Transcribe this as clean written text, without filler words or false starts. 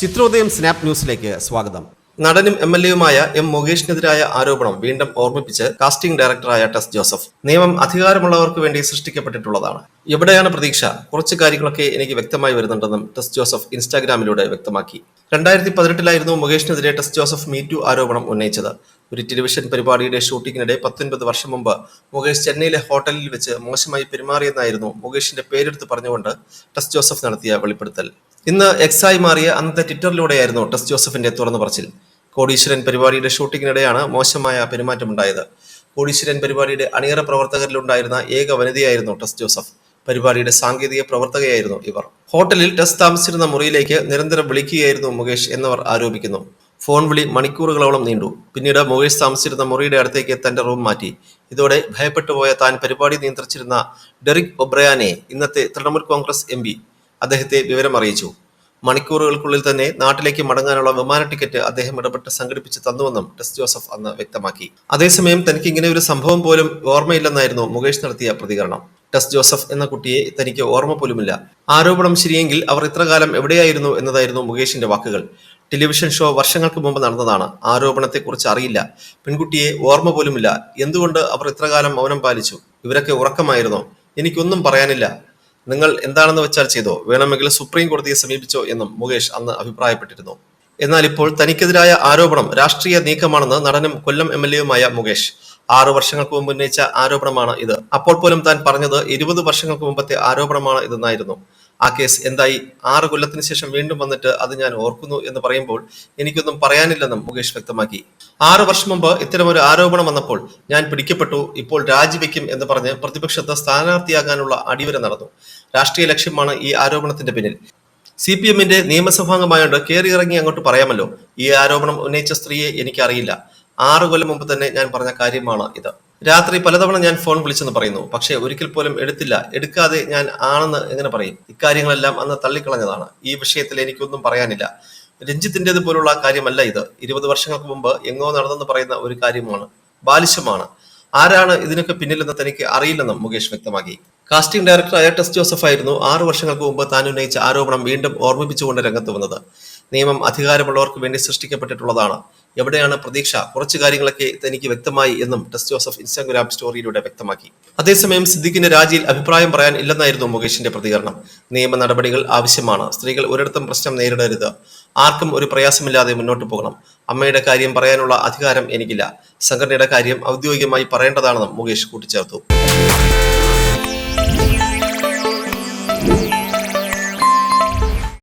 ചിത്രോദയം സ്നാപ് ന്യൂസിലേക്ക് സ്വാഗതം. നടനും MLA-യുമായ എം മുകേഷിനെതിരായ ആരോപണം വീണ്ടും ഓർമ്മിപ്പിച്ച് കാസ്റ്റിംഗ് ഡയറക്ടറായ ടെസ് ജോസഫ്. നിയമം അധികാരമുള്ളവർക്ക് വേണ്ടി സൃഷ്ടിക്കപ്പെട്ടിട്ടുള്ളതാണ്. എവിടെയാണ് പ്രതീക്ഷ? കുറച്ച് കാര്യങ്ങളൊക്കെ എനിക്ക് വ്യക്തമായി വരുന്നുണ്ടെന്നും ടെസ് ജോസഫ് ഇൻസ്റ്റാഗ്രാമിലൂടെ വ്യക്തമാക്കി. 2018 മുകേഷിനെതിരെ ടെസ് ജോസഫ് മീറ്റു ആരോപണം ഉന്നയിച്ചത്. ഒരു ടെലിവിഷൻ പരിപാടിയുടെ ഷൂട്ടിങ്ങിനിടെ 19 വർഷം മുമ്പ് മുകേഷ് ചെന്നൈയിലെ ഹോട്ടലിൽ വെച്ച് മോശമായി പെരുമാറിയെന്നായിരുന്നു മുകേഷിന്റെ പേരെടുത്ത് പറഞ്ഞുകൊണ്ട് ടെസ് ജോസഫ് നടത്തിയ വെളിപ്പെടുത്തൽ. ഇന്ന് എക്സായി മാറിയ അന്നത്തെ ട്വിറ്ററിലൂടെയായിരുന്നു ടെസ് ജോസഫിന്റെ തുറന്നു പറച്ചിൽ. കോടീശ്വരൻ പരിപാടിയുടെ ഷൂട്ടിങ്ങിനിടെയാണ് മോശമായ പെരുമാറ്റമുണ്ടായത്. കോടീശ്വരൻ പരിപാടിയുടെ അണിയറ പ്രവർത്തകരിലുണ്ടായിരുന്ന ഏക വനിതയായിരുന്നു ടെസ് ജോസഫ്. പരിപാടിയുടെ സാങ്കേതിക പ്രവർത്തകയായിരുന്നു ഇവർ. ഹോട്ടലിൽ ടെസ് താമസിച്ചിരുന്ന മുറിയിലേക്ക് നിരന്തരം വിളിക്കുകയായിരുന്നു മുകേഷ് എന്നവർ ആരോപിക്കുന്നു. ഫോൺ വിളി മണിക്കൂറുകളോളം നീണ്ടു. പിന്നീട് മുകേഷ് താമസിച്ചിരുന്ന മുറിയുടെ അടുത്തേക്ക് തന്റെ റൂം മാറ്റി. ഇതോടെ ഭയപ്പെട്ടുപോയ താൻ പരിപാടി നിയന്ത്രിച്ചിരുന്ന ഡെറിക് ഒബ്രയാനെ, ഇന്നത്തെ തൃണമൂൽ കോൺഗ്രസ് MP, അദ്ദേഹത്തെ വിവരം അറിയിച്ചു. മണിക്കൂറുകൾക്കുള്ളിൽ തന്നെ നാട്ടിലേക്ക് മടങ്ങാനുള്ള വിമാന ടിക്കറ്റ് അദ്ദേഹം ഇടപെട്ട് സംഘടിപ്പിച്ച് തന്നുവെന്നും ടെസ് ജോസഫ് അന്ന് വ്യക്തമാക്കി. അതേസമയം തനിക്ക് ഇങ്ങനെ ഒരു സംഭവം പോലും ഓർമ്മയില്ലെന്നായിരുന്നു മുകേഷ് നടത്തിയ പ്രതികരണം. ടെസ് ജോസഫ് എന്ന കുട്ടിയെ തനിക്ക് ഓർമ്മ പോലുമില്ല. ആരോപണം ശരിയെങ്കിൽ അവർ ഇത്രകാലം എവിടെയായിരുന്നു എന്നതായിരുന്നു മുകേഷിന്റെ വാക്കുകൾ. ടെലിവിഷൻ ഷോ വർഷങ്ങൾക്ക് മുമ്പ് നടന്നതാണ്. ആരോപണത്തെക്കുറിച്ച് അറിയില്ല. പെൺകുട്ടിയെ ഓർമ്മ പോലുമില്ല. എന്തുകൊണ്ട് അവർ ഇത്രകാലം മൗനം പാലിച്ചു? ഇവരൊക്കെ ഉറക്കമായിരുന്നോ? എനിക്കൊന്നും പറയാനില്ല. നിങ്ങൾ എന്താണെന്ന് വെച്ചാൽ ചെയ്തോ, വേണമെങ്കിൽ സുപ്രീം കോടതിയെ സമീപിച്ചോ എന്നും മുകേഷ് അന്ന് അഭിപ്രായപ്പെട്ടിരുന്നു. എന്നാൽ ഇപ്പോൾ തനിക്കെതിരായ ആരോപണം രാഷ്ട്രീയ നീക്കമാണെന്ന് നടനും കൊല്ലം MLA-യുമായ മുകേഷ്. 6 വർഷങ്ങൾക്ക് മുമ്പ് ഉന്നയിച്ച ആരോപണമാണ് ഇത്. അപ്പോൾ പോലും താൻ പറഞ്ഞത് 20 വർഷങ്ങൾക്ക് മുമ്പത്തെ ആരോപണമാണ് ഇതെന്നായിരുന്നു. ആ കേസ് എന്തായി? 6 കൊല്ലത്തിന് ശേഷം വീണ്ടും വന്നിട്ട് അത് ഞാൻ ഓർക്കുന്നു എന്ന് പറയുമ്പോൾ എനിക്കൊന്നും പറയാനില്ലെന്നും മുകേഷ് വ്യക്തമാക്കി. 6 വർഷം മുമ്പ് ഇത്തരമൊരു ആരോപണം വന്നപ്പോൾ ഞാൻ പിടിക്കപ്പെട്ടു, ഇപ്പോൾ രാജിവെക്കും എന്ന് പറഞ്ഞ് പ്രതിപക്ഷത്ത് സ്ഥാനാർത്ഥിയാകാനുള്ള അടിവര നടന്നു. രാഷ്ട്രീയ ലക്ഷ്യമാണ് ഈ ആരോപണത്തിന്റെ പിന്നിൽ. CPM-ന്റെ നിയമസഭാംഗമായോണ്ട് കയറിയിറങ്ങി അങ്ങോട്ട് പറയാമല്ലോ. ഈ ആരോപണം ഉന്നയിച്ച സ്ത്രീയെ എനിക്കറിയില്ല. 6 കൊല്ലം മുമ്പ് തന്നെ ഞാൻ പറഞ്ഞ കാര്യമാണ് ഇത്. രാത്രി പലതവണ ഞാൻ ഫോൺ വിളിച്ചെന്ന് പറയുന്നു. പക്ഷെ ഒരിക്കൽ പോലും എടുത്തില്ല. എടുക്കാതെ ഞാൻ ആണെന്ന് എങ്ങനെ പറയും? ഇക്കാര്യങ്ങളെല്ലാം അന്ന് തള്ളിക്കളഞ്ഞതാണ്. ഈ വിഷയത്തിൽ എനിക്കൊന്നും പറയാനില്ല. രഞ്ജിത്തിൻ്റെത് പോലുള്ള കാര്യമല്ല ഇത്. 20 വർഷങ്ങൾക്ക് മുമ്പ് എങ്ങോ നടന്നെന്ന് പറയുന്ന ഒരു കാര്യമാണ്. ബാലിശമാണ്. ആരാണ് ഇതിനൊക്കെ പിന്നിലെന്ന് തനിക്ക് അറിയില്ലെന്നും മുകേഷ് വ്യക്തമാക്കി. കാസ്റ്റിംഗ് ഡയറക്ടറായ ടെസ് ജോസഫ് ആയിരുന്നു 6 വർഷങ്ങൾക്ക് മുമ്പ് താൻ ഉന്നയിച്ച ആരോപണം വീണ്ടും ഓർമ്മിപ്പിച്ചുകൊണ്ട് രംഗത്ത് വന്നത്. നിയമം അധികാരമുള്ളവർക്ക് വേണ്ടി സൃഷ്ടിക്കപ്പെട്ടിട്ടുള്ളതാണ്. എവിടെയാണ് പ്രതീക്ഷ? കുറച്ചു കാര്യങ്ങളൊക്കെ തനിക്ക് വ്യക്തമായി എന്നും ടെസ് ജോസഫ് ഇൻസ്റ്റാഗ്രാം സ്റ്റോറിയിലൂടെ വ്യക്തമാക്കി. അതേസമയം സിദ്ദിഖിന്റെ രാജിയിൽ അഭിപ്രായം പറയാൻ ഇല്ലെന്നായിരുന്നു മുകേഷിന്റെ പ്രതികരണം. നിയമ നടപടികൾ ആവശ്യമാണ്. സ്ത്രീകൾ ഒരിടത്തും പ്രശ്നം നേരിടരുത്. ആർക്കും ഒരു പ്രയാസമില്ലാതെ മുന്നോട്ട് പോകണം. അമ്മയുടെ കാര്യം പറയാനുള്ള അധികാരം എനിക്കില്ല. സംഘടനയുടെ കാര്യം ഔദ്യോഗികമായി പറയേണ്ടതാണെന്നും മുകേഷ് കൂട്ടിച്ചേർത്തു.